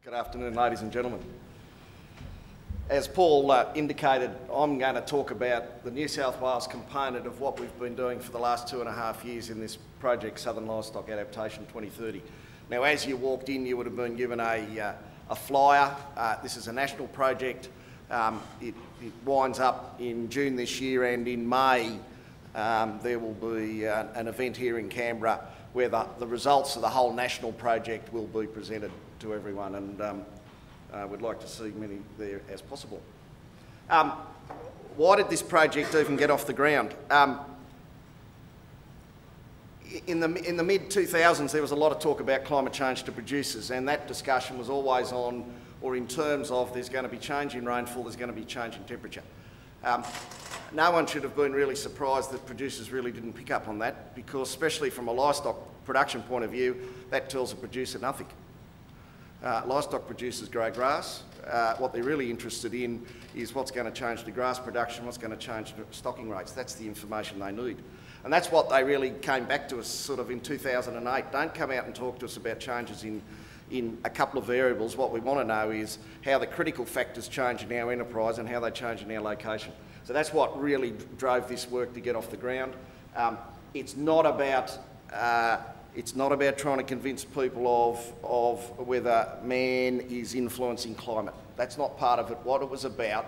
Good afternoon, ladies and gentlemen. As Paul indicated, I'm going to talk about the New South Wales component of what we've been doing for the last 2.5 years in this project, Southern Livestock Adaptation 2030. Now, as you walked in, you would have been given a flyer. This is a national project. It winds up in June this year, and in May there will be an event here in Canberra where the results of the whole national project will be presented to everyone, and we'd like to see many there as possible. Why did this project even get off the ground? In the mid-2000s, there was a lot of talk about climate change to producers, and that discussion was always on, or in terms of, there's going to be change in rainfall, there's going to be change in temperature. No one should have been really surprised that producers really didn't pick up on that, because especially from a livestock production point of view, that tells a producer nothing. Livestock producers grow grass. What they're really interested in is what's going to change the grass production, what's going to change the stocking rates. That's the information they need. And that's what they really came back to us sort of in 2008. Don't come out and talk to us about changes in a couple of variables. What we want to know is how the critical factors change in our enterprise and how they change in our location. So that's what really drove this work to get off the ground. It's not about trying to convince people of whether man is influencing climate. That's not part of it. What it was about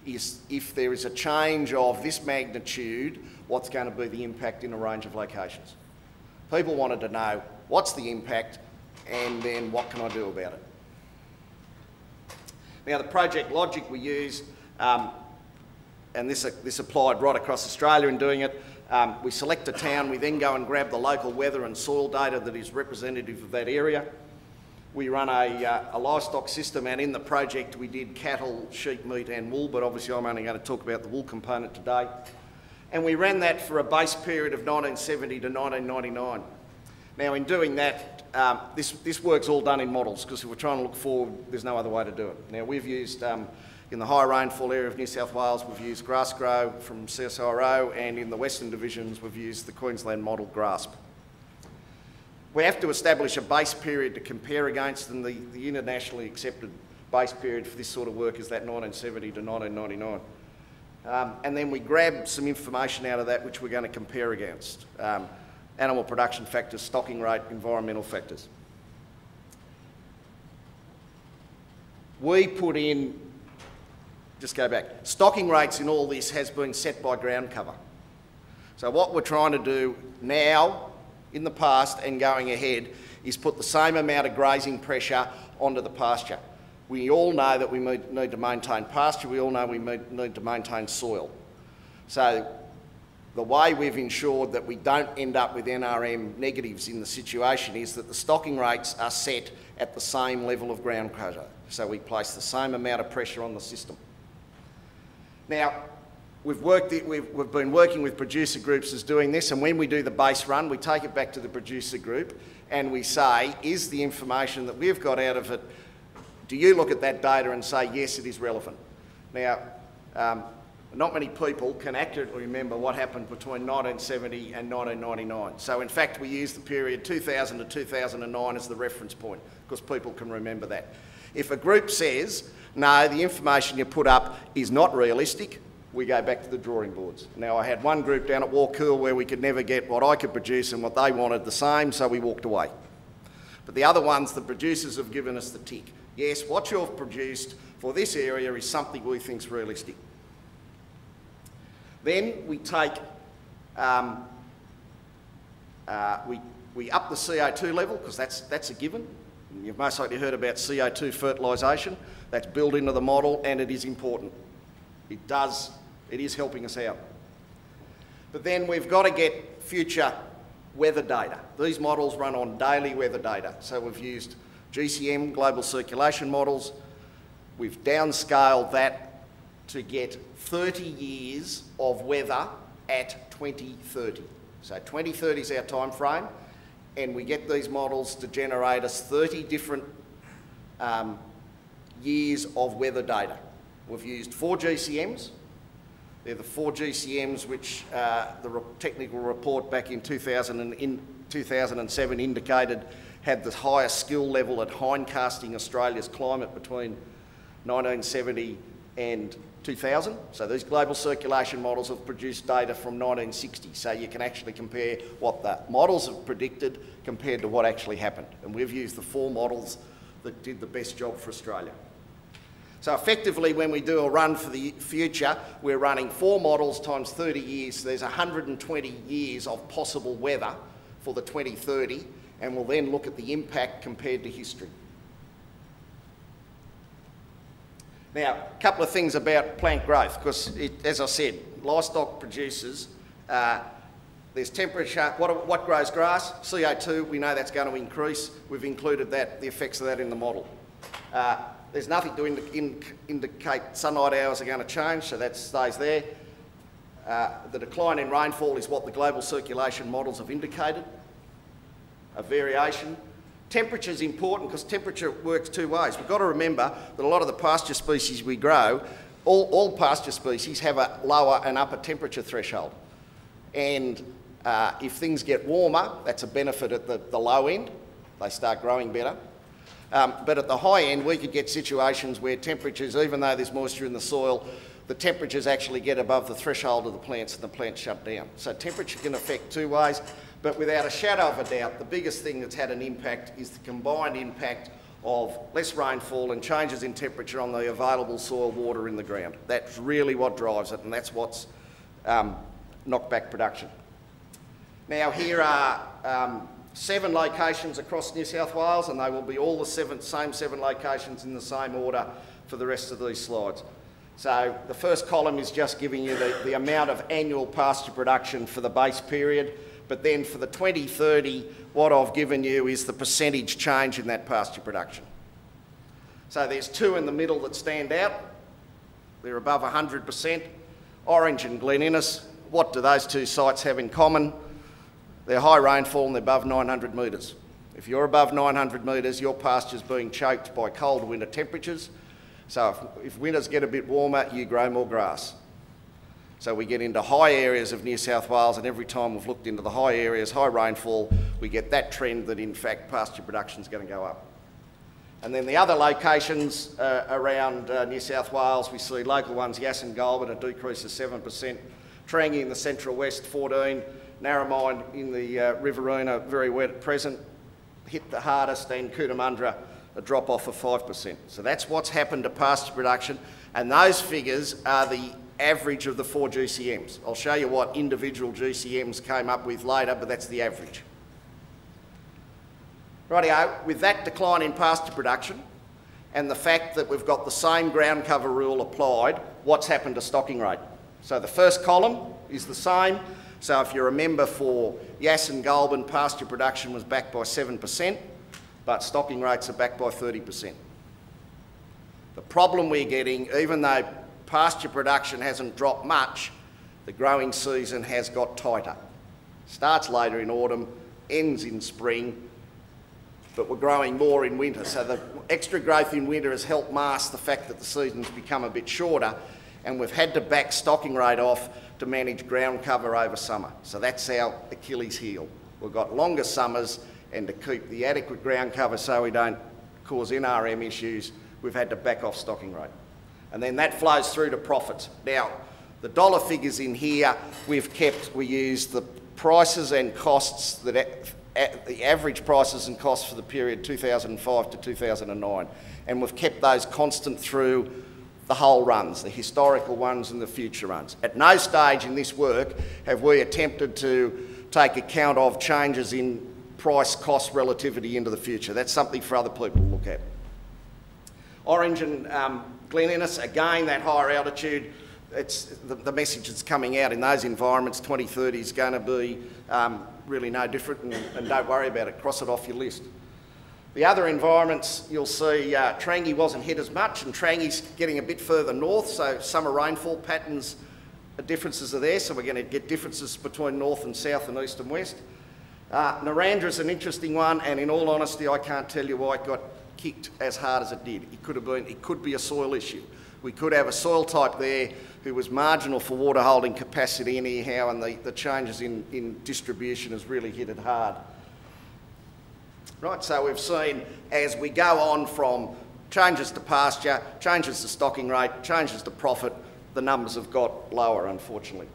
is if there is a change of this magnitude, what's going to be the impact in a range of locations. People wanted to know what's the impact and then what can I do about it. Now, the project logic we use, and this applied right across Australia in doing it, we select a town, we then go and grab the local weather and soil data that is representative of that area. We run a livestock system, and in the project we did cattle, sheep, meat and wool, but obviously I'm only going to talk about the wool component today. And we ran that for a base period of 1970 to 1999. Now, in doing that, this work's all done in models, because if we're trying to look forward, there's no other way to do it. Now, we've used, in the high rainfall area of New South Wales, we've used GrassGrow from CSIRO, and in the Western Divisions, we've used the Queensland model GRASP. We have to establish a base period to compare against, and the internationally accepted base period for this sort of work is that 1970 to 1999. And then we grab some information out of that which we're going to compare against. Animal production factors, stocking rate, environmental factors. We put in, just go back, stocking rates in all this has been set by ground cover. So what we're trying to do now, in the past and going ahead, is put the same amount of grazing pressure onto the pasture. We all know that we need to maintain pasture, we all know we need to maintain soil. So the way we've ensured that we don't end up with NRM negatives in the situation is that the stocking rates are set at the same level of ground cover. So we place the same amount of pressure on the system. Now, we've been working with producer groups as doing this, and when we do the base run, we take it back to the producer group and we say, is the information that we've got out of it, do you look at that data and say, yes, it is relevant? Now, not many people can accurately remember what happened between 1970 and 1999. So in fact, we use the period 2000 to 2009 as the reference point, because people can remember that. If a group says, no, the information you put up is not realistic, we go back to the drawing boards. Now, I had one group down at Warcool where we could never get what I could produce and what they wanted the same, so we walked away. But the other ones, the producers have given us the tick. Yes, what you've produced for this area is something we think is realistic. Then we take, we up the CO2 level, because that's a given. You've most likely heard about CO2 fertilisation. That's built into the model, and it is important. It is helping us out. But then we've got to get future weather data. These models run on daily weather data. So we've used GCM, global circulation models. We've downscaled that to get 30 years of weather at 2030. So 2030 is our time frame, and we get these models to generate us 30 different years of weather data. We've used 4 GCMs. They're the 4 GCMs which the technical report back in 2007 indicated had the highest skill level at hindcasting Australia's climate between 1970 and 2000. So these global circulation models have produced data from 1960. So you can actually compare what the models have predicted compared to what actually happened. And we've used the 4 models that did the best job for Australia. So effectively, when we do a run for the future, we're running 4 models times 30 years. So there's 120 years of possible weather for the 2030, and we'll then look at the impact compared to history. Now, a couple of things about plant growth, because as I said, livestock producers, there's temperature. What grows grass? CO2, we know that's going to increase. We've included that, the effects of that in the model. There's nothing to indicate sunlight hours are going to change, so that stays there. The decline in rainfall is what the global circulation models have indicated, a variation. Temperature is important because temperature works 2 ways. We've got to remember that a lot of the pasture species we grow, all pasture species have a lower and upper temperature threshold. And if things get warmer, that's a benefit at the low end. They start growing better. But at the high end, we could get situations where temperatures, even though there's moisture in the soil, the temperatures actually get above the threshold of the plants and the plants shut down. So temperature can affect 2 ways. But without a shadow of a doubt, the biggest thing that's had an impact is the combined impact of less rainfall and changes in temperature on the available soil water in the ground. That's really what drives it, and that's what's knocked back production. Now, here are 7 locations across New South Wales, and they will be all the same 7 locations in the same order for the rest of these slides. So the first column is just giving you the amount of annual pasture production for the base period. But then for the 2030, what I've given you is the percentage change in that pasture production. So there's 2 in the middle that stand out. They're above 100%. Orange and Glen Innes. What do those 2 sites have in common? They're high rainfall and they're above 900 metres. If you're above 900 metres, your pasture's being choked by cold winter temperatures. So if winters get a bit warmer, you grow more grass. So we get into high areas of New South Wales, and every time we've looked into the high areas, high rainfall, we get that trend that in fact pasture production is going to go up. And then the other locations around New South Wales, we see local ones, Yass and Goulburn, a decrease of 7%, Trangie in the central west, 14%, Narromine in the Riverina, very wet at present, hit the hardest, and Cootamundra, a drop off of 5%. So that's what's happened to pasture production, and those figures are the average of the 4 GCMs. I'll show you what individual GCMs came up with later, but that's the average. Rightio, with that decline in pasture production and the fact that we've got the same ground cover rule applied, what's happened to stocking rate? So the first column is the same. So if you remember, for Yass and Goulburn, pasture production was back by 7%, but stocking rates are back by 30%. The problem we're getting, even though pasture production hasn't dropped much, the growing season has got tighter. Starts later in autumn, ends in spring, but we're growing more in winter. So the extra growth in winter has helped mask the fact that the season's become a bit shorter, and we've had to back stocking rate off to manage ground cover over summer. So that's our Achilles heel. We've got longer summers, and to keep the adequate ground cover so we don't cause NRM issues, we've had to back off stocking rate. And then that flows through to profits. Now, the dollar figures in here, we use the prices and costs, the average prices and costs for the period 2005 to 2009. And we've kept those constant through the whole runs, the historical ones and the future runs. At no stage in this work have we attempted to take account of changes in price-cost relativity into the future. That's something for other people to look at. Orange and Glen Innes, again, that higher altitude, it's the message that's coming out in those environments. 2030 is going to be really no different, and don't worry about it, cross it off your list. The other environments, you'll see Trangie wasn't hit as much, and Trangie's getting a bit further north, so summer rainfall patterns, differences are there, so we're going to get differences between north and south and east and west. Narandra's an interesting one, and in all honesty, I can't tell you why it got kicked as hard as it did. It could be a soil issue. We could have a soil type there who was marginal for water holding capacity anyhow, and the changes in distribution has really hit it hard. right? So we've seen as we go on from changes to pasture, changes to stocking rate, changes to profit, the numbers have got lower, unfortunately.